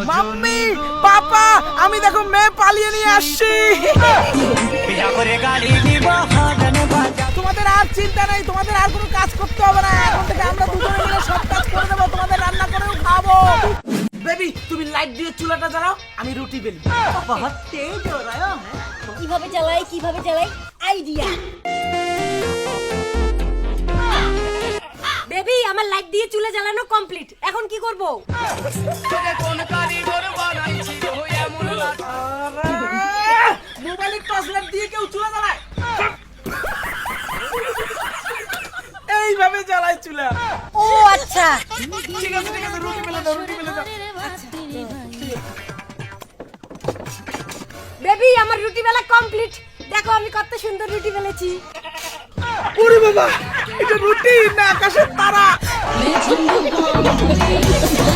Mummy পাপা আমি দেখো মেয়ে পালিয়ে নিয়ে আসছি। তোমাদের আর চিন্তা নেই, তোমাদের আর কোনো কাজ করতে হবে না, এখন থেকে আমরা দুজনে মিলে সব কাজ করে দেবো, তোমাদের রান্না করেও খাবো। বেবি তুমি লাইট দিয়ে চুলাটা জ্বালাও, আমি রুটি বেলি। বহুত তেজ हो रहा है। কিভাবে চালাই আইডিয়া। বেবি আমার লাইট দিয়ে চুলা জ্বালানো কমপ্লিট, এখন কি করব? মোবাইলে টর্চ লাইট দিয়ে কেউ চুলা জ্বালায়? এইভাবে জ্বালায় চুলা। ও আচ্ছা ঠিক আছে রুটি বেলে দাও, রুটি বেলে দাও। বেবি আমার রুটি বেলা কমপ্লিট, দেখো আমি কত সুন্দর রুটি বেলেছি। ওরে বাবা এটা রুটি না আকাশের তারা।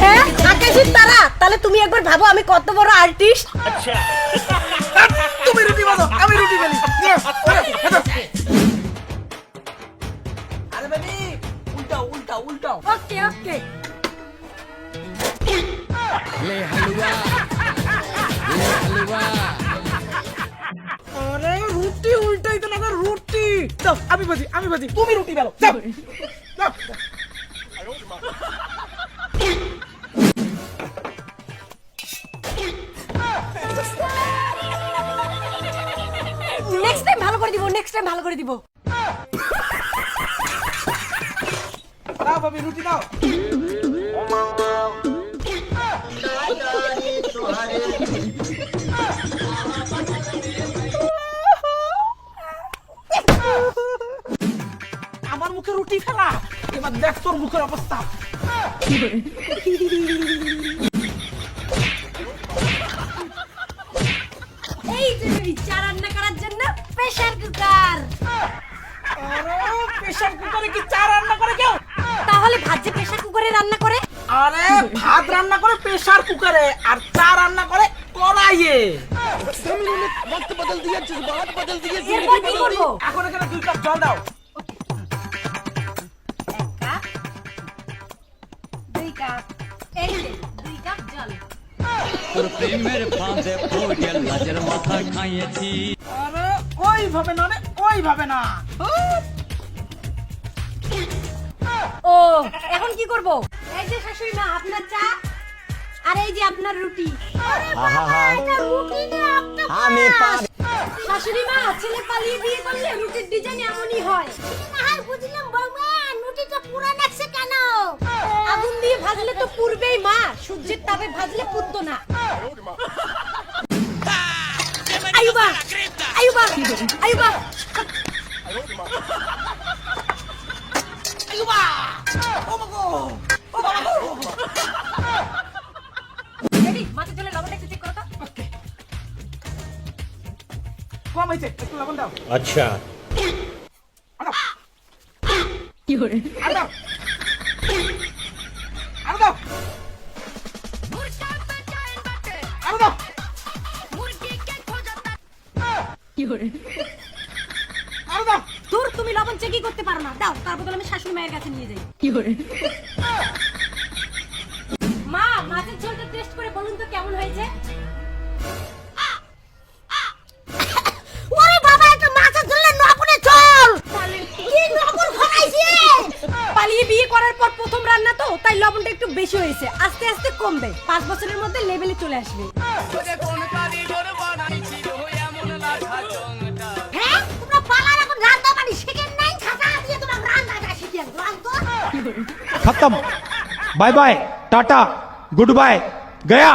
হ্যাঁ আকাশের তারা, তাহলে তুমি একবার ভাবো আমি কত বড় আর্টিস্ট। আচ্ছা তুমি রুটি বানাও আমি রুটি বেলি। আরে বেবি উল্টাও উল্টাও উল্টাও। ওকে ওকে ले हलवा ले हलवा। আরে রুটি উল্টাইতে লাগা রুটি দাও, আমি ভাজি তুমি রুটি বেলো যাও যাও। নেক্সট টাইম ভালো করে দিব। দাও ভাবি রুটি দাও। আমার মুখে রুটি ফেলা, এবার দেখ তোর মুখের অবস্থা। এই যে বেবি চা রান্না করার জন্য প্রেসার কুকার। আরে প্রেসার কুকারে কি চা রান্না করে কেউ? তাহলে ভাত যে প্রেসার কুকারে রান্না করে? আরে ভাত রান্না করে প্রেসার কুকারে, আর চা রান্না করে কড়াইয়ে। वक्त बदल दिया जज्बात बदल दिए এরপর কি করব? এখন এখানে 2 কাপ জল দাও। দুই কাপ, এই যে 2 কাপ জল। তোর প্রেমের ফাঁদে পড়ে লাজের মাথা খাইয়েছি। আরে ওইভাবে না রে, ওইভাবে না। ও এখন কি করব? এই যে শাশুড়ি মা আপনার চা, আর এই যে আপনার রুটি। আরে বাবা এটা রুটি না অক্টোপাস। শাশুড়ি মা ছেলে পালিয়ে বিয়ে করলে রুটির ডিজাইন এমনই হয়। আর বুঝলাম বৌমা রুটিটা পুরা নাকছে কেন? আগুন দিয়ে ভাজলে তো পুড়বেই মা, সূর্যের তাপে ভাজলে পুড়তো না। আয়ুবা আয়ুবা আয়ুবা আইবা ও মাগো ও বাবা গো। বেবি মাথা চলে লবণটা একটু চেক করো তো। ওকে কম হয়েছে, একটু লবণ দাও। अच्छा আনো কি করে? আনো আনো দাও আনো দাও। কি করে? আনো দাও। দূর তুমি লবণ চেকই করতে পারো না, দাও তার বদলে আমি শাশুড়ি মায়ের কাছে নিয়ে যাই। কি করে? মা মাছের ঝোলটা টেস্ট করে বলুন তো কেমন হয়েছে? ওরে বাবা এটা মাছের ঝোল না নবনের ঝোল। কি নবন খাইছে? পালিয়ে বিয়ে করার পর প্রথম রান্না তো, তাই লবণটা একটু বেশি হয়েছে, আস্তে আস্তে কমবে, 5 বছরের মধ্যে লেভেলে চলে আসবে। হ্যাঁ তোমরা পালার এখন রান্না পানি শিখেন নাই, খাতা দিয়ে তোমরা রান্নাটা শিখেন রান্না। खत्म bye bye tata goodbye गया।